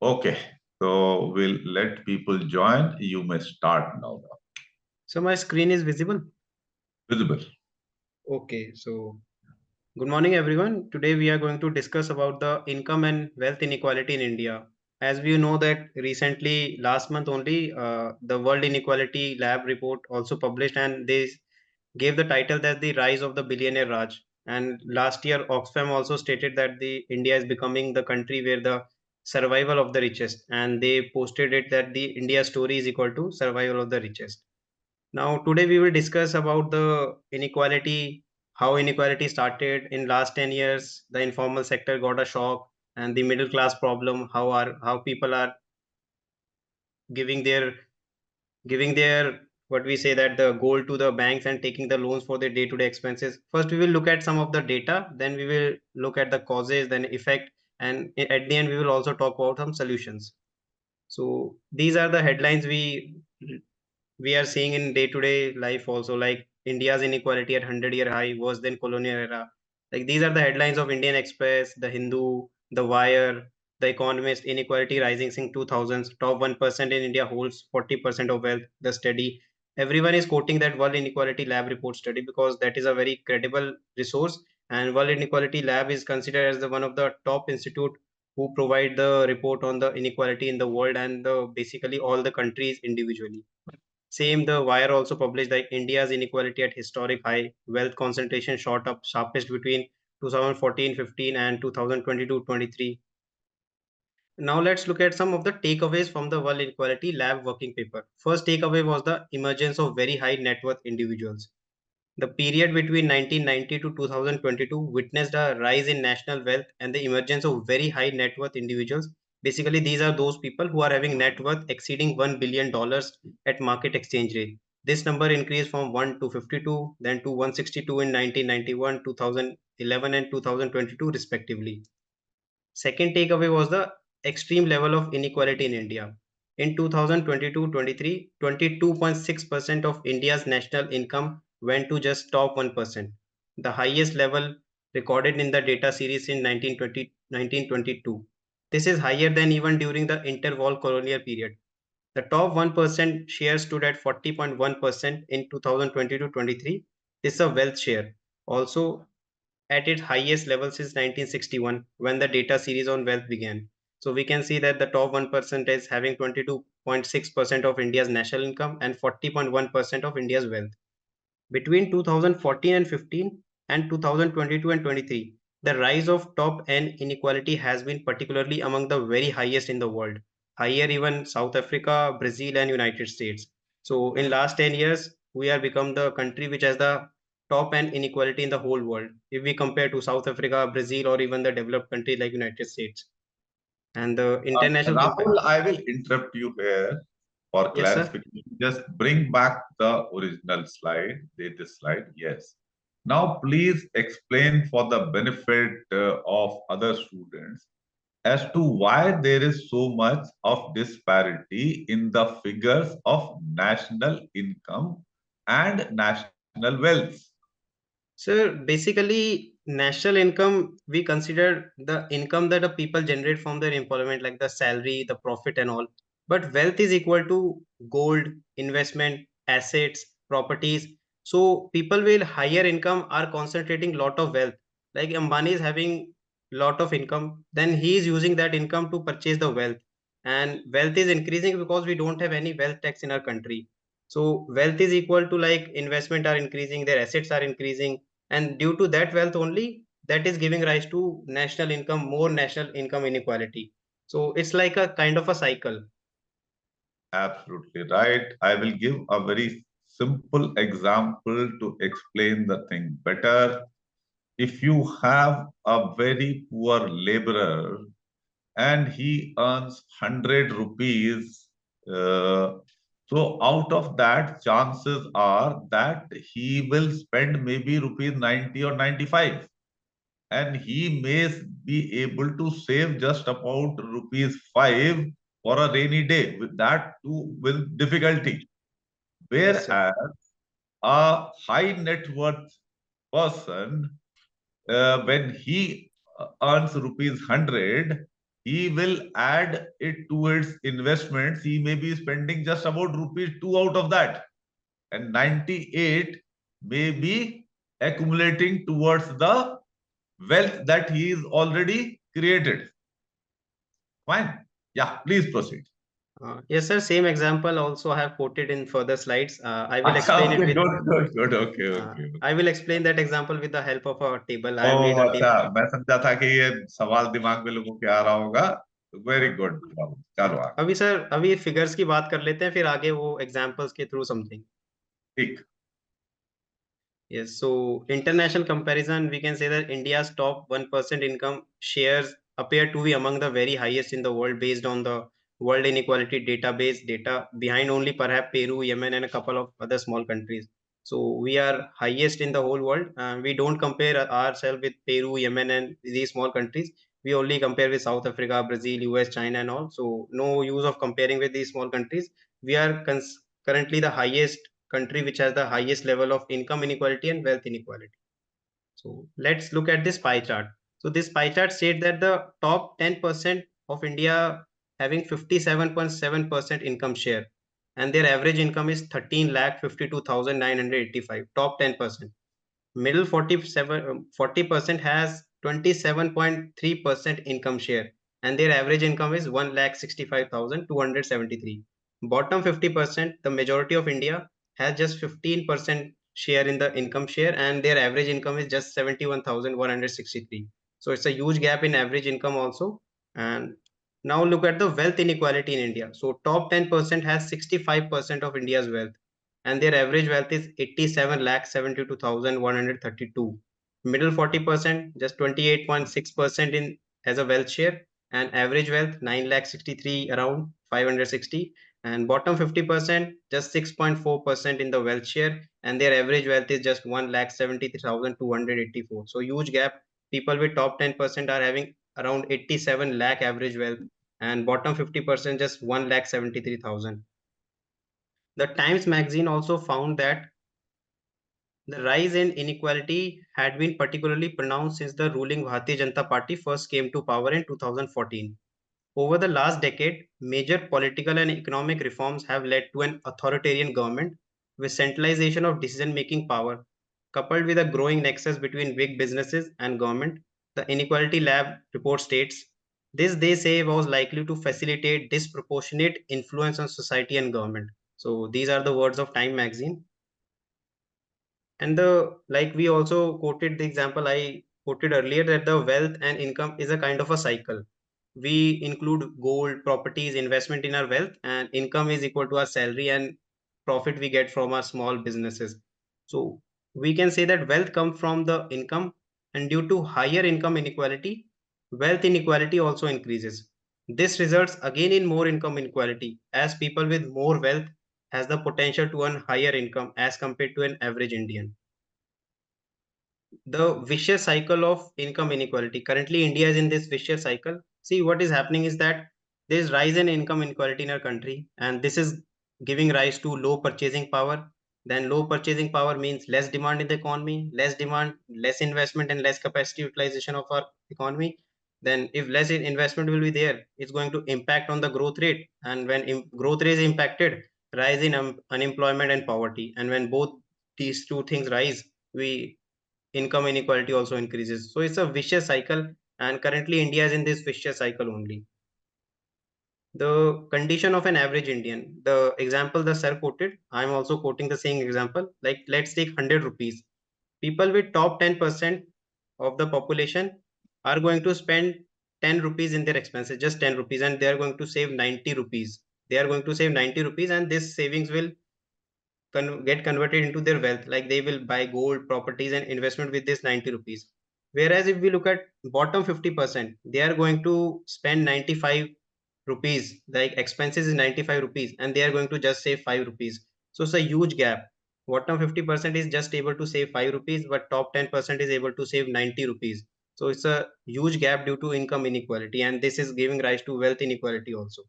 Okay, so we'll let people join. You may start now. So my screen is visible. Visible. Okay, so good morning everyone. Today we are going to discuss about the income and wealth inequality in India. As we know that recently last month only the World Inequality Lab report also published, and they gave the title that the rise of the billionaire Raj. And last year Oxfam also stated that the India is becoming the country where the survival of the richest, and they posted it that the India story is equal to survival of the richest. Now, today we will discuss about the inequality, how inequality started in last 10 years, the informal sector got a shock, and the middle class problem, how people are giving their giving their what we say that the gold to the banks and taking the loans for their day-to-day expenses. First, we will look at some of the data, then we will look at the causes, then effect, and at the end we will also talk about some solutions. So these are the headlines we are seeing in day-to-day life also, like India's inequality at 100-year high, worse than colonial era. Like these are the headlines of Indian Express, The Hindu, The Wire, The Economist. Inequality rising since 2000s. Top 1% in India holds 40% of wealth. The study. Everyone is quoting that World Inequality Lab report study because that is a very credible resource. And World Inequality Lab is considered as the one of the top institute who provide the report on the inequality in the world and the basically all the countries individually. Same, the Wire also published that India's inequality at historic high, wealth concentration shot up sharpest between 2014-15 and 2022-23. Now let's look at some of the takeaways from the World Inequality Lab working paper. First takeaway was the emergence of very high net worth individuals. The period between 1990 to 2022 witnessed a rise in national wealth and the emergence of very high net worth individuals. Basically, these are those people who are having net worth exceeding $1 billion at market exchange rate. This number increased from 1 to 52, then to 162 in 1991, 2011, and 2022, respectively. Second takeaway was the extreme level of inequality in India. In 2022-23, 22.6% of India's national income went to just top 1%, the highest level recorded in the data series in 1922. This is higher than even during the interwar colonial period. The top 1% share stood at 40.1% in 2022-23. This is a wealth share. Also, at its highest level since 1961 when the data series on wealth began. So we can see that the top 1% is having 22.6% of India's national income and 40.1% of India's wealth. Between 2014 and 15 and 2022 and 23, the rise of top N inequality has been particularly among the very highest in the world, higher even South Africa, Brazil, and United States. So in last 10 years, we have become the country which has the top N inequality in the whole world if we compare to South Africa, Brazil, or even the developed country like United States. And the international Rahul, I will interrupt you here for yes, sir. clarification. Just bring back the original slide, this slide. Yes. Now, please explain for the benefit of other students as to why there is so much of disparity in the figures of national income and national wealth. So basically, national income, we consider the income that the people generate from their employment, like the salary, the profit, and all. But wealth is equal to gold, investment, assets, properties. So people with higher income are concentrating lot of wealth. Like Ambani is having lot of income, then he is using that income to purchase the wealth. And wealth is increasing because we don't have any wealth tax in our country. So wealth is equal to like investment are increasing, their assets are increasing, and due to that wealth only, that is giving rise to national income, more national income inequality. So it's like a kind of a cycle. Absolutely right. I will give a very simple example to explain the thing better. If you have a very poor laborer and he earns 100 rupees, so out of that, chances are that he will spend maybe rupees 90 or 95, and he may be able to save just about rupees 5 for a rainy day, with that too with difficulty. Yes, sir. Whereas a high net worth person, when he earns rupees 100, he will add it towards investments. He may be spending just about rupees 2 out of that, and 98 may be accumulating towards the wealth that he is already created. Fine. Yeah, please proceed. Yes, sir. Same example also I have quoted in further slides. I will Acha, explain it okay, with. good. Okay, okay. I will explain that example with the help of a table. I have made oh a अच्छा, table. मैं समझा था कि ये सवाल दिमाग में लोगों के आ रहा होगा। वेरी हाँ, गुड, चलो आगे। अभी सर अभी फिगर्स की बात कर लेते हैं, फिर आगे वो एग्जांपल्स के थ्रू समझेंगे। ठीक। Yes, so international comparison, we can say that India's top 1% income shares appear to be among the very highest in the world based on the World Inequality Database data, behind only perhaps Peru, Yemen, and a couple of other small countries. So we are highest in the whole world. We don't compare ourselves with Peru, Yemen, and these small countries. We only compare with South Africa, Brazil, US, China, and all. So no use of comparing with these small countries. We are currently the highest country which has the highest level of income inequality and wealth inequality. So let's look at this pie chart. So this pie chart states that the top 10% of India having 57.7% income share, and their average income is 13,52,985. Top 10%. Middle 40% has 27.3% income share, and their average income is 1,65,273. Bottom 50%, the majority of India has just 15% share in the income share, and their average income is just 71,163. So it's a huge gap in average income also. And now look at the wealth inequality in India. So top 10% has 65% of India's wealth, and their average wealth is 87,72,132. Middle 40% just 28.6% in as a wealth share, and average wealth 9,63 around 560. And bottom 50% just 6.4% in the wealth share, and their average wealth is just 1,73,284. So huge gap. People with top 10% are having around 87 lakh average wealth, and bottom 50% just 1,73,000. The Times magazine also found that the rise in inequality had been particularly pronounced since the ruling Bharatiya Janata Party first came to power in 2014. Over the last decade, major political and economic reforms have led to an authoritarian government with centralization of decision-making power, coupled with a growing nexus between big businesses and government. The Inequality Lab report states, this they say was likely to facilitate disproportionate influence on society and government. So these are the words of Time magazine. And the like we also quoted the example I quoted earlier that the wealth and income is a kind of a cycle. We include gold, properties, investment in our wealth, and income is equal to our salary and profit we get from our small businesses. So we can say that wealth comes from the income, and due to higher income inequality, wealth inequality also increases. This results again in more income inequality as people with more wealth has the potential to earn higher income as compared to an average Indian. The vicious cycle of income inequality. Currently, India is in this vicious cycle. See, what is happening is that there is rise in income inequality in our country, and this is giving rise to low purchasing power. Then low purchasing power means less demand in the economy, less demand, less investment, and less capacity utilization of our economy. Then if less investment will be there, it's going to impact on the growth rate. And when growth rate is impacted, rise in unemployment and poverty. And when both these two things rise, we income inequality also increases. So it's a vicious cycle, and currently India is in this vicious cycle only. The condition of an average Indian, the example the sir quoted, I'm also quoting the same example. Like let's take 100 rupees. People with top 10% of the population are going to spend 10 rupees in their expenses, just 10 rupees, and they are going to save 90 rupees. They are going to save 90 rupees, and this savings will get converted into their wealth, like they will buy gold, properties, and investment with this 90 rupees. Whereas if we look at bottom 50%, they are going to spend 95 rupees, like expenses is 95 rupees, and they are going to just save 5 rupees. So it's a huge gap. Bottom 50% is just able to save 5 rupees, but top 10% is able to save 90 rupees. So it's a huge gap due to income inequality, and this is giving rise to wealth inequality also.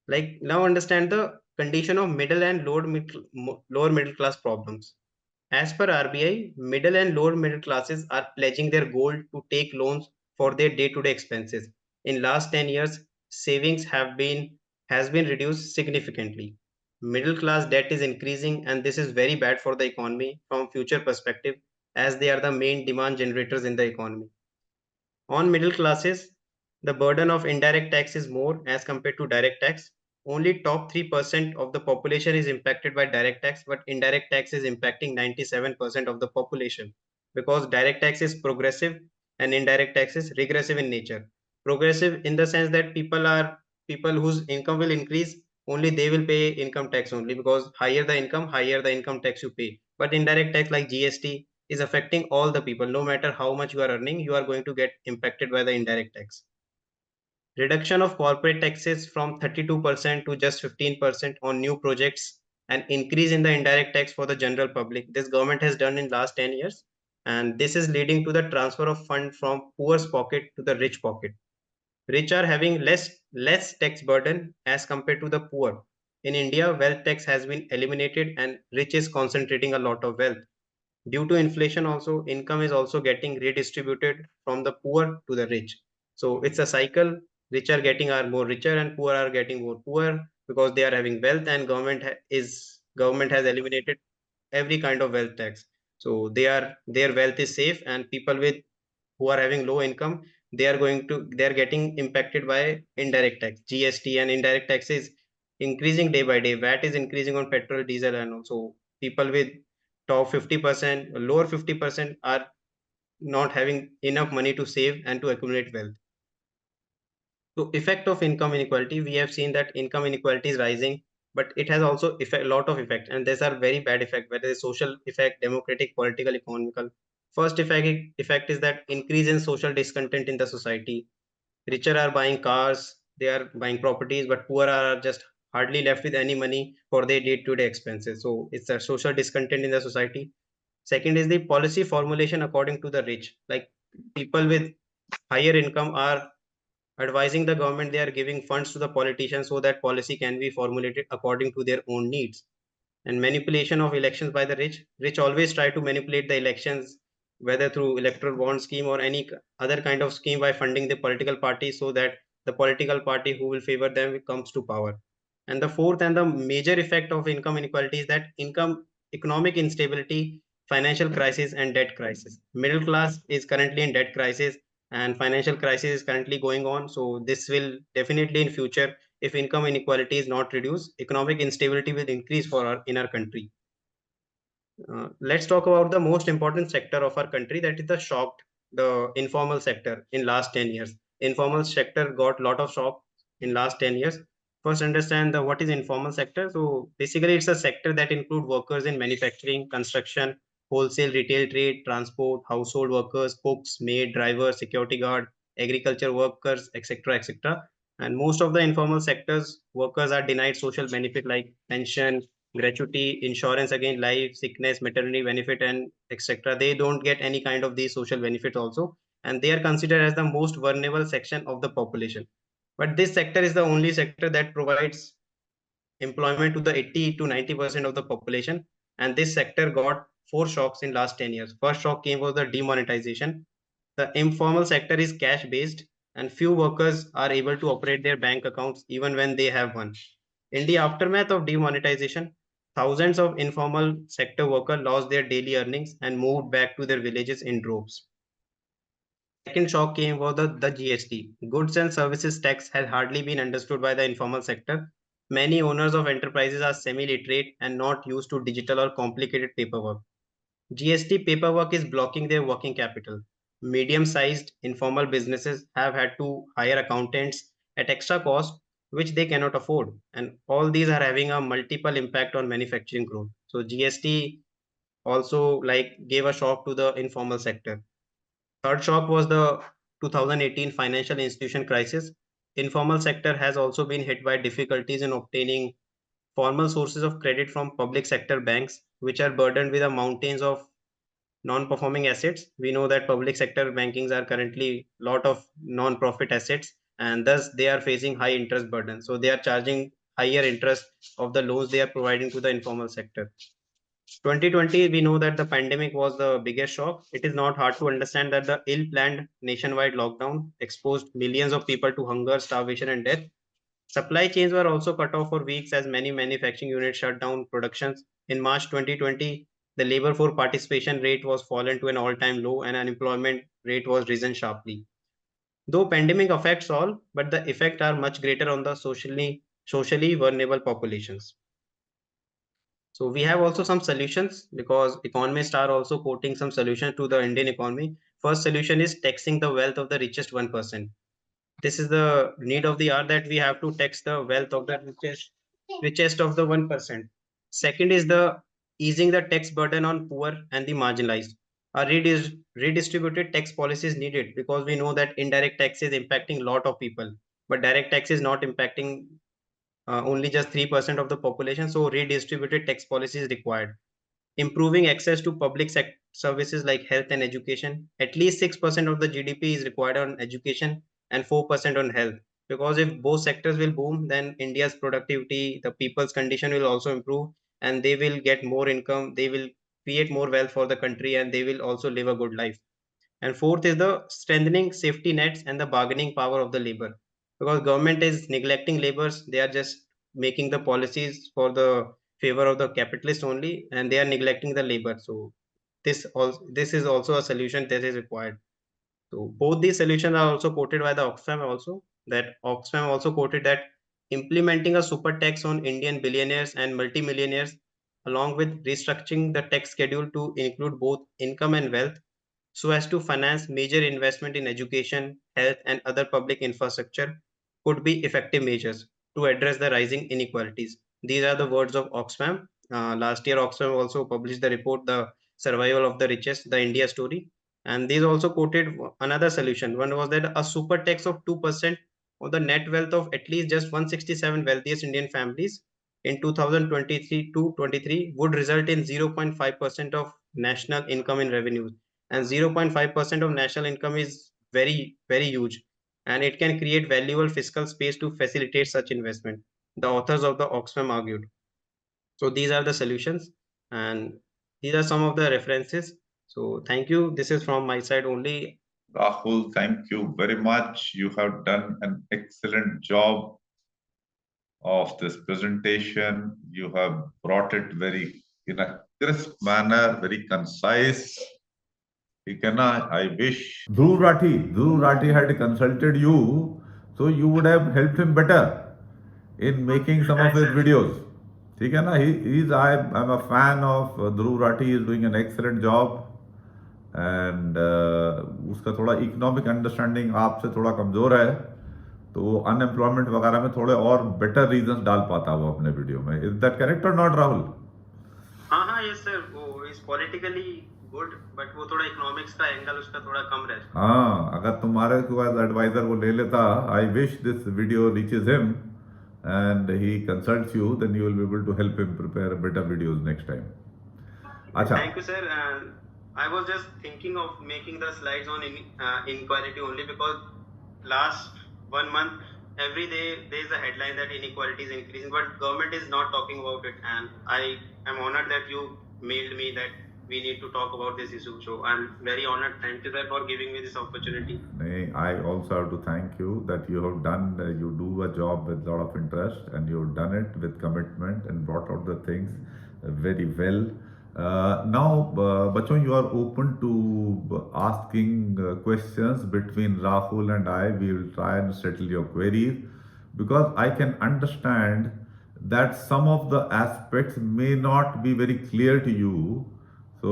Like now understand the condition of middle and lower middle class problems. As per RBI, middle and lower middle classes are pledging their gold to take loans for their day-to-day expenses. in last 10 years, savings has been reduced significantly. Middle class debt is increasing, and this is very bad for the economy from future perspective, as they are the main demand generators in the economy. On middle classes, the burden of indirect tax is more as compared to direct tax. Only top 3% of the population is impacted by direct tax, but indirect tax is impacting 97% of the population, because direct tax is progressive and indirect tax is regressive in nature. Progressive in the sense that people whose income will increase, only they will pay income tax only, because higher the income tax you pay. But indirect tax like GST is affecting all the people. No matter how much you are earning, you are going to get impacted by the indirect tax. Reduction of corporate taxes from 32% to just 15% on new projects, and increase in the indirect tax for the general public. This government has done in last 10 years, and this is leading to the transfer of fund from poor's pocket to the rich pocket. Rich are having less tax burden as compared to the poor. In India, wealth tax has been eliminated and rich is concentrating a lot of wealth. Due to inflation also, income is also getting redistributed from the poor to the rich. So it's a cycle. Rich are getting are more richer and poor are getting more poor, because they are having wealth, and government has eliminated every kind of wealth tax. So their wealth is safe, and people with who are having low income, they are getting impacted by indirect tax. GST and indirect tax is increasing day by day. VAT is increasing on petrol, diesel, and also people with top 50%, lower 50% are not having enough money to save and to accumulate wealth. So effect of income inequality, we have seen that income inequality is rising, but it has also a lot of effect, and these are very bad effect, whether it's social effect, democratic, political, economical. First effect is that increase in social discontent in the society. Richer are buying cars, they are buying properties, but poor are just hardly left with any money for their day-to-day expenses. So it's a social discontent in the society. Second is the policy formulation according to the rich. Like people with higher income are advising the government, they are giving funds to the politicians so that policy can be formulated according to their own needs. And manipulation of elections by the rich always try to manipulate the elections, whether through electoral bond scheme or any other kind of scheme, by funding the political party so that the political party who will favor them comes to power. And the fourth and the major effect of income inequality is that economic instability, financial crisis, and debt crisis. Middle class is currently in debt crisis, and financial crisis is currently going on. So this will definitely in future, if income inequality is not reduced, economic instability will increase in our country. Let's talk about the most important sector of our country, that is the informal sector in last 10 years. Informal sector got lot of shock in last 10 years. First, understand what is informal sector. So basically, it's a sector that include workers in manufacturing, construction, wholesale, retail trade, transport, household workers, cooks, maid, driver, security guard, agriculture workers, etc., etc. And most of the informal sectors workers are denied social benefit like pension, gratuity, insurance against life, sickness, maternity benefit, and etc. They don't get any kind of these social benefits also, and they are considered as the most vulnerable section of the population. But this sector is the only sector that provides employment to the 80 to 90% of the population, and this sector got four shocks in last 10 years. First shock came was the demonetization. The informal sector is cash based, and few workers are able to operate their bank accounts even when they have one. In the aftermath of demonetization, thousands of informal sector workers lost their daily earnings and moved back to their villages in droves. Second shock came was the GST. Goods and services tax has hardly been understood by the informal sector. Many owners of enterprises are semi-literate and not used to digital or complicated paperwork. GST paperwork is blocking their working capital. Medium-sized informal businesses have had to hire accountants at extra cost, which they cannot afford. And all these are having a multiple impact on manufacturing growth. So GST also gave a shock to the informal sector. Third shock was the 2018 financial institution crisis. Informal sector has also been hit by difficulties in obtaining formal sources of credit from public sector banks, which are burdened with a mountains of non-performing assets. We know that public sector bankings are currently lot of non-profit assets, and thus they are facing high interest burden. So they are charging higher interest of the loans they are providing to the informal sector. 2020, we know that the pandemic was the biggest shock. It is not hard to understand that the ill-planned nationwide lockdown exposed millions of people to hunger, starvation, and death. Supply chains were also cut off for weeks as many manufacturing units shut down productions. In March 2020, the labor force participation rate was fallen to an all-time low and unemployment rate was risen sharply. Though pandemic affects all, but the effects are much greater on the socially vulnerable populations. So we have also some solutions because economists are also quoting some solutions to the Indian economy. First solution is taxing the wealth of the richest 1%. This is the need of the hour that we have to tax the wealth of the richest of the 1%. Second is the easing the tax burden on poor and the marginalized. A redistributed tax policy is needed because we know that indirect tax is impacting a lot of people, but direct tax is not impacting only just 3% of the population. So redistributed tax policy is required. Improving access to public services like health and education. At least 6% of the GDP is required on education and 4% on health. Because if both sectors will boom, then India's productivity, the people's condition will also improve and they will get more income. They will create more wealth for the country and they will also live a good life. And fourth is the strengthening safety nets and the bargaining power of the labor. Because government is neglecting laborers, they are just making the policies for the favor of the capitalist only, and they are neglecting the labor. So this is also a solution that is required. So both these solutions are also quoted by the Oxfam also. That Oxfam also quoted that implementing a super tax on Indian billionaires and multimillionaires, along with restructuring the tax schedule to include both income and wealth, so as to finance major investment in education, health, and other public infrastructure could be effective measures to address the rising inequalities. These are the words of Oxfam. Last year, Oxfam also published the report, The Survival of the Richest, the India Story. And these also quoted another solution. One was that a super tax of 2% of the net wealth of at least just 167 wealthiest Indian families in 2023 to 23 would result in 0.5% of national income in revenues, and 0.5% of national income is very huge, and it can create valuable fiscal space to facilitate such investment, the authors of the Oxfam argued. So these are the solutions and these are some of the references. So thank you. This is from my side only. Rahul, thank you very much. You have done an excellent job of this presentation. You have brought it very in a crisp manner, very concise. I wish Dhruv Rathi had consulted you, so you would have helped him better in making some of his videos. I'm a fan of Dhruv Rathi. He is doing an excellent job. And उसका थोड़ा economic understanding आपसे थोड़ा कमज़ोर है, तो unemployment वगैरह में थोड़े और बेटर रीजंस डाल पाता वो अपने वीडियो में. इज दैट करेक्ट और नॉट, राहुल? हाँ यस सर, वो इज पॉलिटिकली गुड बट वो थोड़ा इकोनॉमिक्स का एंगल उसका थोड़ा कम रहता. हाँ, अगर तुम्हारे को एज एडवाइजर वो ले लेता, I wish this video reaches him and he consults you, then you will be able to help him prepare better videos next time. Acha. Thank you, sir. I was just thinking of making the slides on inequality only because last 1 month, every day there is a headline that inequality is increasing, but government is not talking about it. And I am honored that you mailed me that we need to talk about this issue. So I'm very honored. Thank you, sir, for giving me this opportunity. I also have to thank you that you have done, you do a job with a lot of interest and you've done it with commitment and brought out the things very well. Now, bachon, you are open to asking questions between Rahul and I. We will try and settle your queries because I can understand that some of the aspects may not be very clear to you. So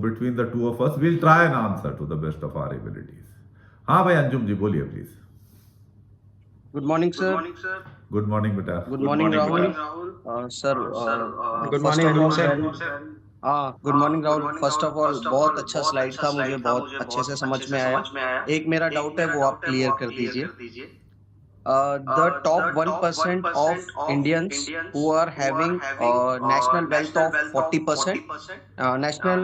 between the two of us, we'll try and answer to the best of our abilities. हाँ भाई अंजुम जी बोलिए please. Good morning sir. Good morning बेटा. Good morning Rahul. Sir good morning sir. Good morning Rahul. First of all बहुत अच्छा slide था, मुझे बहुत अच्छे से समझ में आया. एक मेरा डाउट है वो आप क्लियर कर दीजिए. The top 1% of Indians who are having national wealth of 40%, national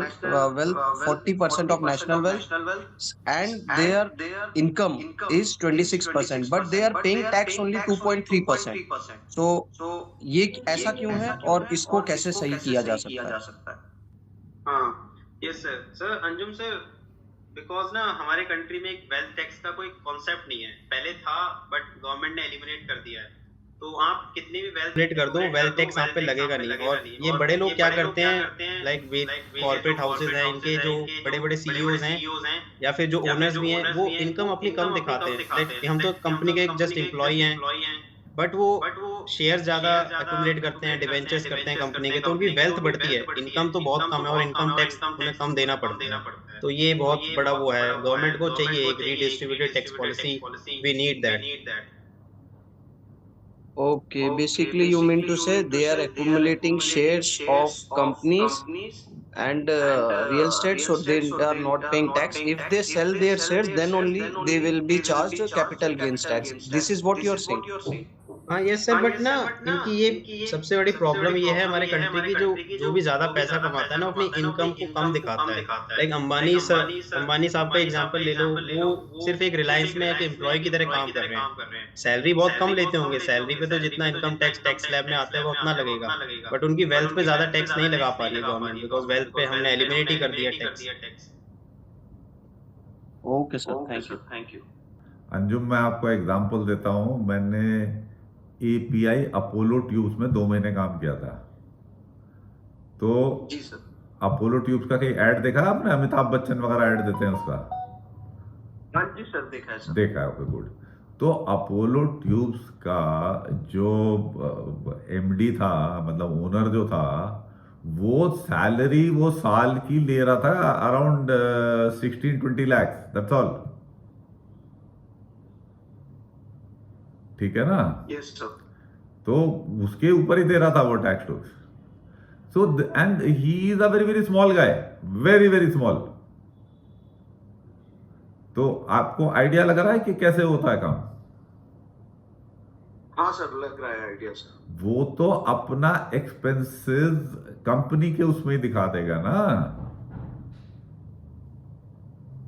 wealth 40% of national wealth, and their income is 26%, but they are paying tax only 2.3%. So ये ऐसा क्यों है और इसको कैसे सही किया जा सकता है? हाँ, yes sir. Sir Anjum sir, because ना हमारे कंट्री में एक वेल्थ टैक्स का कोई कॉन्सेप्ट नहीं है। पहले था बट गवर्नमेंट ने एलिमिनेट कर दिया है। तो आप कितनी भी वेल्थ एक्यूमुलेट कर दो, वेल्थ टैक्स आप पे लगेगा नहीं। और ये बड़े लोग क्या करते हैं, लाइक कॉर्पोरेट हाउसेज हैं, इनके जो बड़े बड़े सीईओज हैं या फिर जो ओनर्स भी हैं, वो इनकम अपनी कम दिखाते हैं। लाइक हम तो कंपनी के जस्ट एम्प्लॉय हैं, बट वो शेयर ज्यादा एक्यूमुलेट करते हैं, डिवेंचर्स करते हैं कंपनी के, तो उनकी वेल्थ बढ़ती है, इनकम तो बहुत कम है और इनकम टैक्स उन्हें कम देना पड़ता है। तो ये बहुत बड़ा वो है, गवर्नमेंट को चाहिए एक redistributed tax policy. We need that. Okay, basically you mean to say they are accumulating shares of companies and real estate, so they are not paying tax. If they sell their shares, then only they will be charged capital gains tax. This is what you are saying. हाँ yes sir, but ना इनकी ये सबसे बड़ी problem ये है हमारे country की, जो जो भी ज्यादा पैसा कमाता है ना, अपनी इनकम को कम दिखाता है। लाइक अंबानी साहब का एग्जांपल ले लो, वो सिर्फ एक रिलायंस में एक एम्प्लॉय की तरह काम कर रहे हैं। सैलरी बहुत कम लेते होंगे, सैलरी पे तो जितना इनकम टैक्स टैक्स स्लैब में आता है वो उतना लगेगा, बट उनकी वेल्थ पे ज्यादा टैक्स नहीं लगा पा रही है गवर्नमेंट, बिकॉज वेल्थ पे हमने एलिमिनेट ही कर दिया tax. Okay, sir. Thank you. Anjum, मैं आपको एग्जांपल देता हूं। मैंने एपीआई अपोलो ट्यूब्स में 2 महीने काम किया था। तो जी सर। अपोलो ट्यूब्स का कहीं ऐड देखा है आपने? अमिताभ बच्चन वगैरह ऐड देते हैं उसका। हाँ जी सर, देखा है सर। देखा है, ओके गुड। तो अपोलो ट्यूब्स का जो एमडी था, मतलब ओनर जो था, वो सैलरी वो साल की ले रहा था अराउंड 16-20 लाख, दैट्स ऑल। ठीक है ना? Yes sir. तो उसके ऊपर ही दे रहा था वो टैक्स टूक्स। So and he is a very very small guy, very very small. तो आपको आइडिया लग रहा है कि कैसे होता है काम? हाँ सर, लग रहा है आइडिया सर। वो तो अपना एक्सपेंसेस कंपनी के उसमें ही दिखा देगा ना।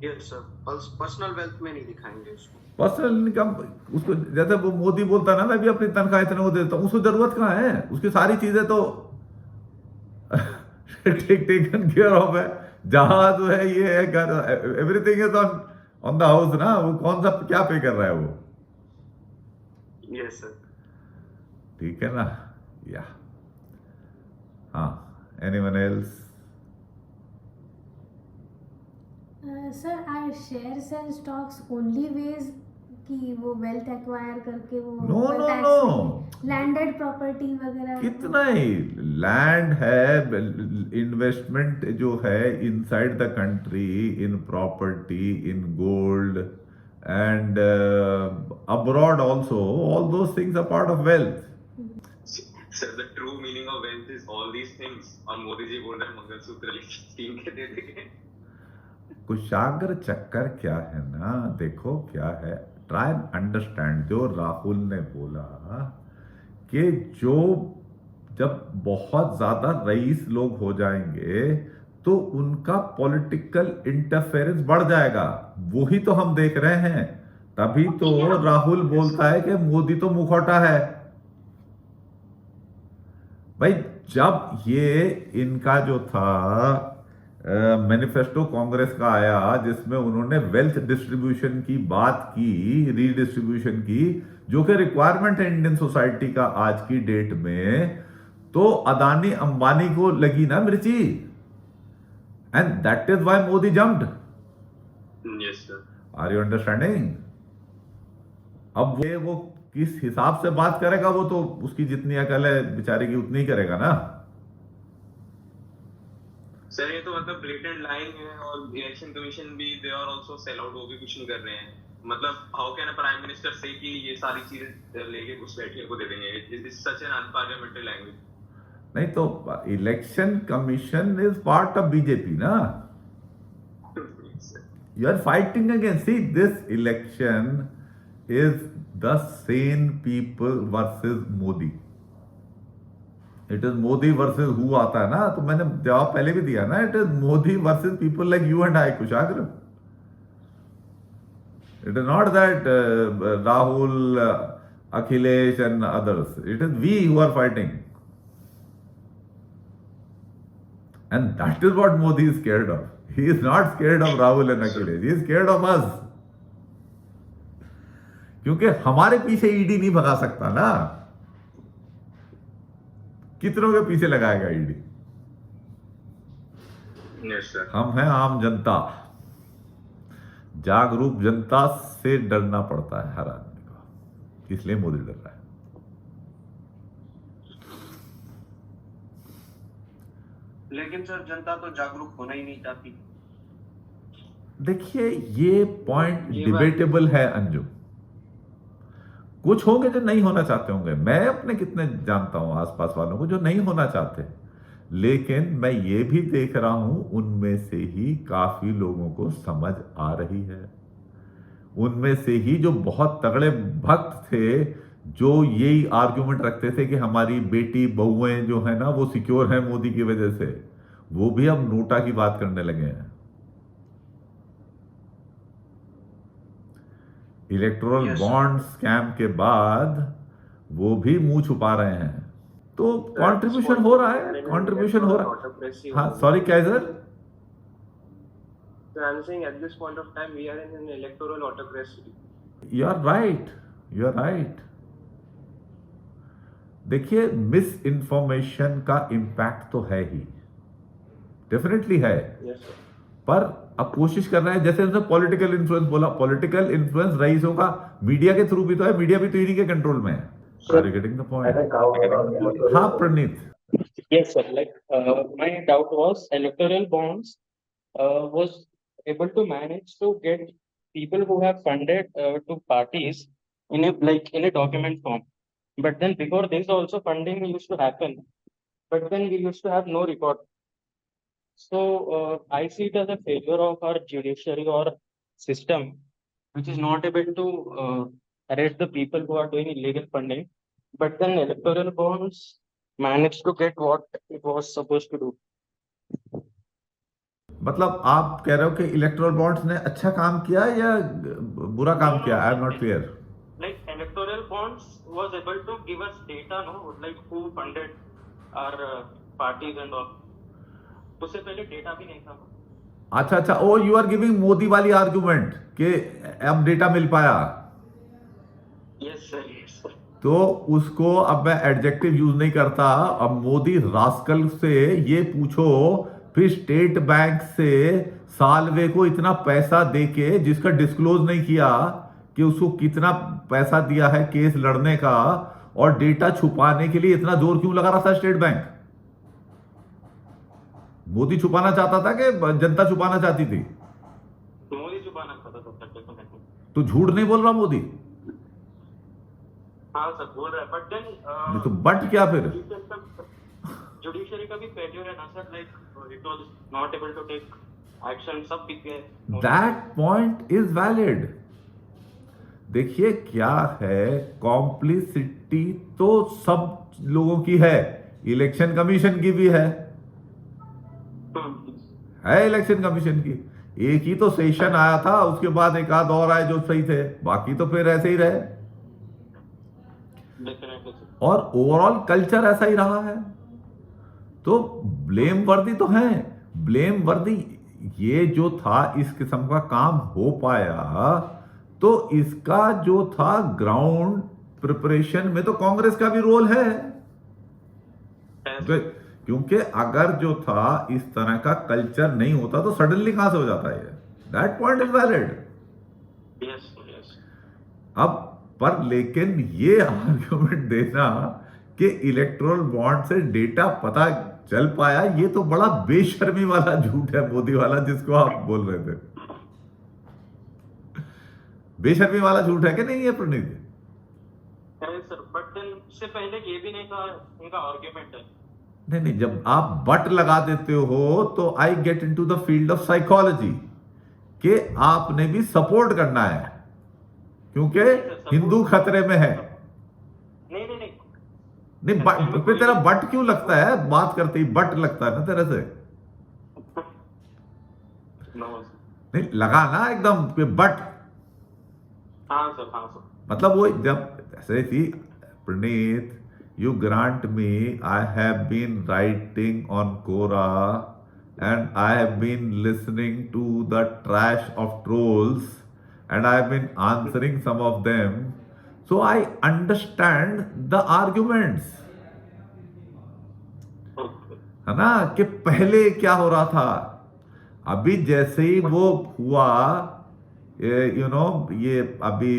यस सर, पर्सनल वेल्थ में नहीं दिखाएंगे उसको। पर्सनल इनकम उसको, जैसे वो मोदी बोलता है ना, मैं भी अपनी तनख्वाह इतने को देता हूं, उसको जरूरत कहाँ है? उसकी सारी चीजें तो टेकन केयर ऑफ है। जहाज है, ये है, घर, everything is on the house ना। वो कौन सा क्या पे कर रहा है वो? Yes sir. ठीक है ना? या हाँ, anyone else? Sir, are shares and stocks only ways कि वो wealth acquire करके वो No, wealth no, tax no. में landed property वगैरह कितना ही लैंड है, इन्वेस्टमेंट जो है inside the country, in property, in gold and abroad also, all those things are part of wealth. Sir, the true meaning of wealth is all these things. और मोदी जी बोल रहे हैं mangalsutra scheme के दे देंगे। कुशाग्र चक्कर क्या है ना, देखो क्या है, ट्राई एंड अंडरस्टैंड। जो राहुल ने बोला कि जो जब बहुत ज्यादा रईस लोग हो जाएंगे तो उनका पॉलिटिकल इंटरफेरेंस बढ़ जाएगा, वही तो हम देख रहे हैं। तभी तो राहुल बोलता है कि मोदी तो मुखौटा है। भाई, जब ये इनका जो था मैनिफेस्टो कांग्रेस का आया, जिसमें उन्होंने वेल्थ डिस्ट्रीब्यूशन की बात की, रीडिस्ट्रीब्यूशन की, जो कि रिक्वायरमेंट है इंडियन सोसाइटी का आज की डेट में, तो अदानी अंबानी को लगी ना मिर्ची, and that is why Modi jumped. Yes sir. Are you understanding? अब वो किस हिसाब से बात करेगा, वो तो उसकी जितनी अकल है बेचारे की उतनी ही करेगा ना। सर ये तो मतलब ब्लेटेंट लाइंग है, और इलेक्शन कमीशन भी they are also sell out, वो भी कुछ नहीं कर रहे हैं। मतलब how can a prime minister से कि ये सारी चीजें लेके कुछ बैठने को दे देंगे? It is such an unparliamentary language. नहीं तो election commission is part of BJP ना। You are fighting against, see this election is the same people versus Modi. It is Modi versus who आता है ना, तो मैंने जवाब पहले भी दिया ना, it is Modi versus people like you and I, Kushagra. It is not that Rahul, Akhilesh and others, it is we who are fighting. And that is what Modi is scared of. He is not scared of Rahul and Akhilesh. He is scared of us. क्योंकि हमारे पीछे ED नहीं भगा सकता ना. कितनों के पीछे लगाएगा ईडी? Yes, sir. हम हैं आम जनता. जागरूक जनता से डरना पड़ता है हर आदमी को, इसलिए मोदी डर रहा है. लेकिन सर जनता तो जागरूक होना ही नहीं चाहती. देखिए ये पॉइंट डिबेटेबल है अंजुम. कुछ होंगे जो नहीं होना चाहते होंगे. मैं अपने कितने जानता हूं आसपास वालों को जो नहीं होना चाहते, लेकिन मैं ये भी देख रहा हूं उनमें से ही काफी लोगों को समझ आ रही है. उनमें से ही जो बहुत तगड़े भक्त थे, जो यही आर्ग्यूमेंट रखते थे कि हमारी बेटी बहुएं जो है ना वो सिक्योर है मोदी की वजह से, वो भी अब नोटा की बात करने लगे हैं. इलेक्टोरल बॉन्ड स्कैम के बाद वो भी मुंह छुपा रहे हैं. तो कंट्रीब्यूशन हो रहा है, कंट्रीब्यूशन हो रहा है. हाँ सॉरी क्या है sir? So I'm saying at this point of time we are in an electoral autocracy. You are right, you are right. देखिए मिस इन्फॉर्मेशन का इम्पैक्ट तो है ही, डेफिनेटली है. Yes, sir. पर अब कोशिश कर रहे हैं, जैसे उसने पॉलिटिकल इन्फ्लुएंस बोला, पॉलिटिकल इन्फ्लुएंस रईसों का मीडिया के थ्रू भी तो है. मीडिया भी तो इन्हीं के कंट्रोल में है. Are you getting the point? हाँ प्रणीत. Yes, sir. Like my doubt was electoral bonds was able to manage to get people who have funded to parties in a document form. But then before this also funding used to happen, but then we used to have no record. So I see it as a failure of our judiciary or system, which is not able to arrest the people who are doing illegal funding. But then electoral bonds managed to get what it was supposed to do. मतलब आप कह रहे हो कि electoral bonds ने अच्छा काम किया या बुरा काम किया? I am not clear. Like electoral bonds was able to give us data, no, like who funded our parties and all. उससे पहले डेटा भी नहीं था. अच्छा अच्छा, ओ यू आर गिविंग मोदी वाली आर्गुमेंट कि अब डेटा मिल पाया. Yes, sir. Yes, sir. तो उसको अब मैं एडजेक्टिव यूज नहीं करता. अब मोदी रास्कल से ये पूछो, फिर स्टेट बैंक से सालवे को इतना पैसा देके जिसका डिस्क्लोज नहीं किया कि उसको कितना पैसा दिया है केस लड़ने का, और डेटा छुपाने के लिए इतना जोर क्यों लगा रहा था स्टेट बैंक? मोदी छुपाना चाहता था कि जनता छुपाना चाहती थी? मोदी छुपाना चाहता था. तो झूठ नहीं बोल रहा मोदी? हाँ सर बोल रहा है. बट देन नहीं तो बट क्या फिर? जुडिशरी का भी फेलियर है ना sir. Like it was not able to take action. सब पिक गए. That point is valid. देखिए क्या है, कॉम्प्लिसिटी तो सब लोगों की है, इलेक्शन कमीशन की भी है इलेक्शन कमीशन की. एक ही तो सेशन आया था, उसके बाद एक आध और आए जो सही थे, बाकी तो फिर ऐसे ही रहे. और ओवरऑल कल्चर ऐसा ही रहा है. तो ब्लेम वर्दी तो है, ब्लेम वर्दी. ये जो था इस किस्म का काम हो पाया, तो इसका जो था ग्राउंड प्रिपरेशन में तो कांग्रेस का भी रोल है. क्योंकि अगर जो था इस तरह का कल्चर नहीं होता तो सडनली कहां से हो जाता है. That point is valid. अब पर लेकिन ये आर्ग्यूमेंट देना कि इलेक्टोरल बॉन्ड से डेटा पता चल पाया, ये तो बड़ा बेशर्मी वाला झूठ है मोदी वाला, जिसको आप बोल रहे थे. बेशर्मी वाला झूठ है कि नहीं है प्रणीत? सर बट देन इससे पहले ये भी नहीं था उनका आर्गुमेंट है. नहीं, जब आप बट लगा देते हो तो I get into the field of psychology कि आपने भी सपोर्ट करना है क्योंकि हिंदू खतरे में है. नहीं फिर तेरा बट क्यों लगता है? बात करते ही बट लगता है ना तेरे से. नहीं लगा ना एकदम पे बट. हाँ सर. मतलब वो जब ऐसे थी प्रणीत, you grant me I have been writing on Quora and I have been listening to the trash of trolls, and I have been answering some of them, so I understand the arguments. है ना, कि पहले क्या हो रहा था, अभी जैसे ही वो हुआ, ये अभी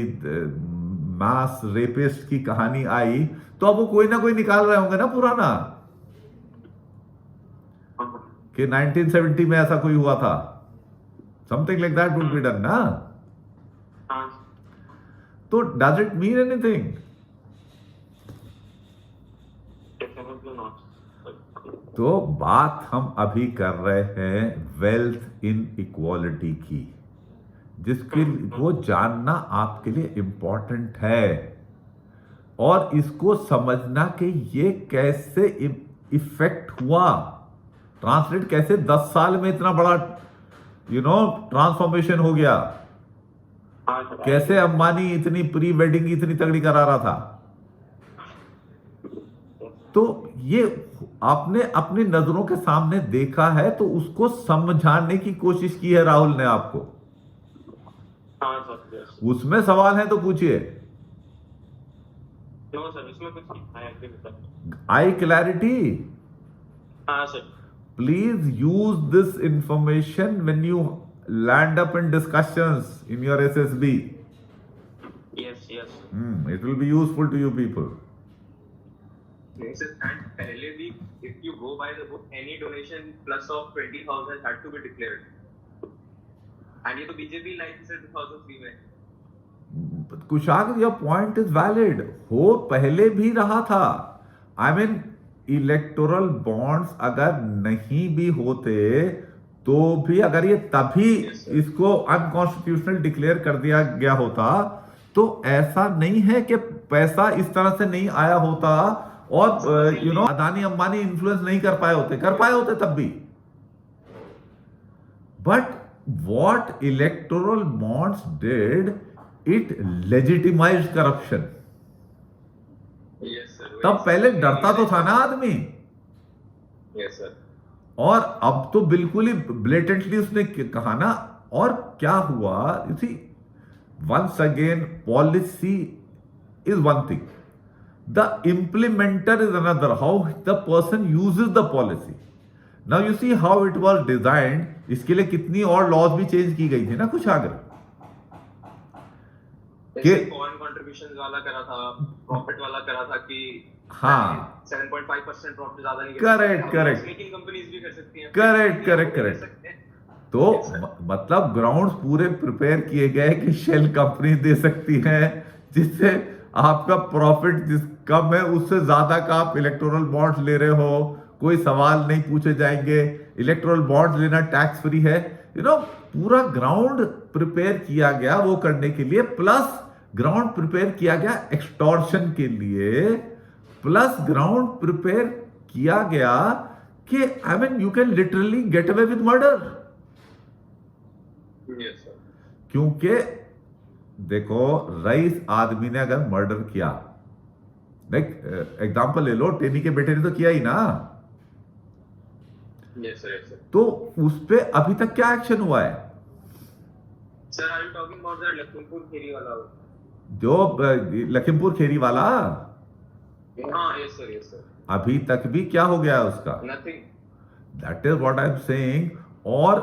मास रेपिस्ट की कहानी आई, तो अब वो कोई ना कोई निकाल रहे होंगे ना पुराना, कि 1970 में ऐसा कोई हुआ था, something like that would be done ना. तो डज इट मीन एनीथिंग? तो बात हम अभी कर रहे हैं वेल्थ इन इक्वालिटी की, जिसके वो जानना आपके लिए इंपॉर्टेंट है, और इसको समझना कि ये कैसे इफेक्ट हुआ, ट्रांसलेट कैसे 10 साल में इतना बड़ा ट्रांसफॉर्मेशन हो गया, कैसे अंबानी इतनी प्री वेडिंग इतनी तगड़ी करा रहा था. तो ये आपने अपनी नजरों के सामने देखा है, तो उसको समझाने की कोशिश की है राहुल ने आपको. उसमें सवाल है तो पूछिए. आई clarity? Please use this information when you land up in discussions in your SSB. Yes. It will be useful to you people. Yes, and पहले भी, if you go by the book, any donation plus of 20,000 had to be declared. And ये तो BJP line से 2003 में. Kushagra, your point is valid. हो पहले भी रहा था. I mean, इलेक्टोरल बॉन्ड्स अगर नहीं भी होते तो भी, अगर ये तभी इसको अनकॉन्स्टिट्यूशनल डिक्लेयर कर दिया गया होता, तो ऐसा नहीं है कि पैसा इस तरह से नहीं आया होता, और अदानी अंबानी इन्फ्लुएंस नहीं कर पाए होते तब भी. But what electoral bonds did, it legitimized corruption. तब पहले डरता तो था ना आदमी. Yes, sir. और अब तो बिल्कुल ही ब्लेटेंटली उसने कहा ना. और क्या हुआ, you see, once again policy is one thing, the implementer is another, how the person uses the policy. Now you see how it was designed. इसके लिए कितनी और लॉज भी चेंज की गई थी ना कुछ आगे, कि फॉरेन कंट्रीब्यूशंस वाला करा था, प्रॉफिट वाला करा था, कि 7.5% प्रॉफिट ज्यादा नहीं. करेक्ट. मेकिंग कंपनीज भी कर सकती हैं. करेक्ट. तो मतलब ग्राउंड्स पूरे प्रिपेयर किए गए कि शेल कंपनी दे सकती हैं, जिससे आपका प्रॉफिट जिस कम है उससे ज्यादा का आप इलेक्टोरल बॉन्ड्स ले रहे हो, कोई सवाल नहीं पूछे जाएंगे, इलेक्टोरल बॉन्ड्स लेना टैक्स फ्री है. पूरा ग्राउंड प्रिपेयर किया गया वो करने के लिए, प्लस ग्राउंड प्रिपेयर किया गया एक्सटॉर्शन के लिए, प्लस ग्राउंड प्रिपेयर किया गया कि I mean you can literally get away with murder. क्योंकि देखो, रईस आदमी ने अगर मर्डर किया, लाइक एग्जांपल ले लो, टेनी के बेटे ने तो किया ही ना. Yes, sir. तो उस पे अभी तक क्या एक्शन हुआ है? Sir, are you talking about that Lakhimpur Kheri वाला? जो लखीमपुर खेरी वाला? Yes, sir. अभी तक भी क्या हो गया उसका? Nothing. That is what I'm saying. और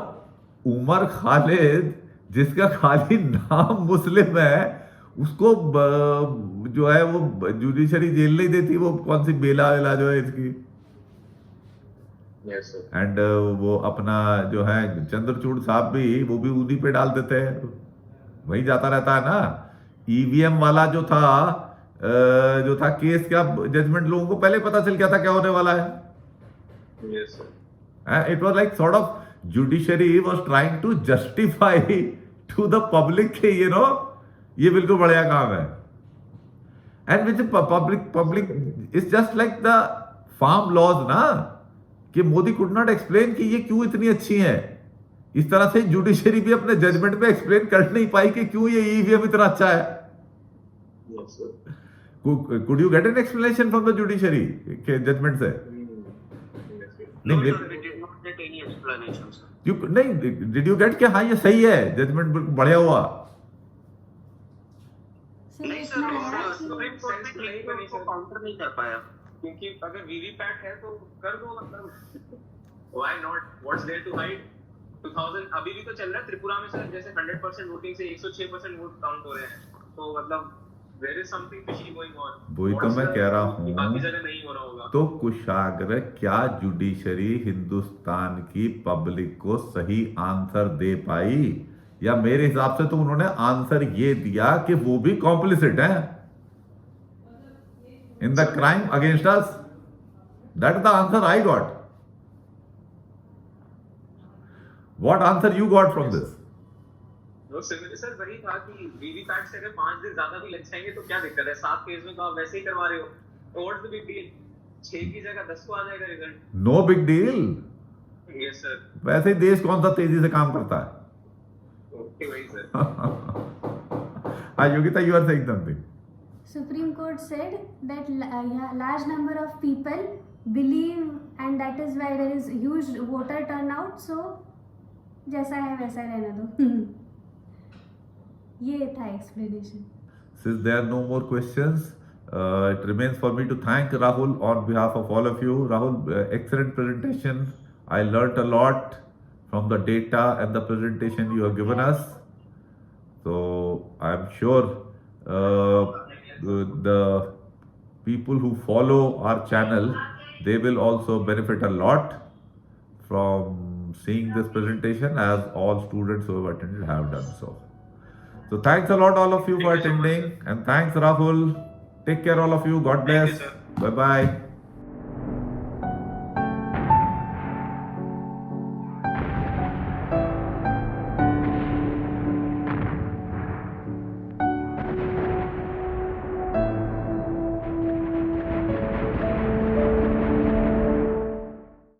उमर खालिद, जिसका खाली नाम मुस्लिम है, उसको जो है वो जुडिशरी जेल नहीं देती, वो कौन सी बेला वेला जो है इसकी. Yes, sir. एंड वो अपना जो है चंद्रचूड़ साहब भी, वो भी उन्हीं पे डाल देते हैं, वही जाता रहता है ना. ईवीएम वाला जो था केस का जजमेंट, लोगों को पहले पता चल गया था क्या होने वाला है. Yes, sir. It was like sort of judiciary was trying to justify to the public के ये बिल्कुल बढ़िया काम है. And which public is just like the farm laws ना, कि मोदी कुड नॉट एक्सप्लेन कि ये क्यों इतनी अच्छी है. इस तरह से जुडिशरी भी अपने जजमेंट में एक्सप्लेन कर नहीं पाई कि क्यों ये ईवीएम इतना अच्छा है. Yes, sir. Could you get an explanation from the judiciary के जजमेंट से? Yes, sir. नहीं, No, sir, we did not get any explanation, sir. You नहीं, did you get कि हाँ ये सही है, जजमेंट बिल्कुल बढ़िया हुआ? सर नहीं इतना सर, है और कि सुप्रीम कोर्ट ने काउंटर नहीं कर पाया। क्योंकि अगर वीवीपैट है तो कर दो, मतलब why not, what's there to hide. 2000 अभी भी तो चल रहा है त्रिपुरा में सर, जैसे 100% वोटिंग से 106% वोट काउंट हो रहे हैं, तो मतलब there is something fishy going on. वही तो मैं कह रहा हूँ, बाकी जगह नहीं हो रहा होगा। तो कुशाग्र क्या जुडिशरी हिंदुस्तान की पब्लिक को सही आंसर दे पाई? या मेरे हिसाब से तो उन्होंने आंसर ये दिया कि वो भी कॉम्प्लिसिट है in the crime against us. That's the answer I got. What answer you got from this? वो सर वही था कि वीवीपैट से अगर 5 दिन ज्यादा भी लग जाएंगे तो क्या दिक्कत है? 7 फेज में तो आप वैसे ही करवा रहे हो, तो व्हाट्स द बिग डील? 6 की जगह 10 को आ जाएगा result. No big deal. Yes sir. वैसे ही देश कौन सा तेजी से काम करता है? ओके वही सर। हाँ Yogita, you are saying something. Supreme Court said that large number of people believe and that is why there is huge voter turnout. So जैसा है वैसा रहने दो। ये था explanation. Since there are no more questions, it remains for me to thank Rahul on behalf of all of you. Rahul, excellent presentation. I learnt a lot from the data and the presentation you have given us. So I'm sure the people who follow our channel, they will also benefit a lot from seeing this presentation, as all students who have attended have done so. So thanks a lot all of you for Thank you so much, attending, and thanks Rahul. Take care all of you. God Thank you, bless. sir. Bye bye.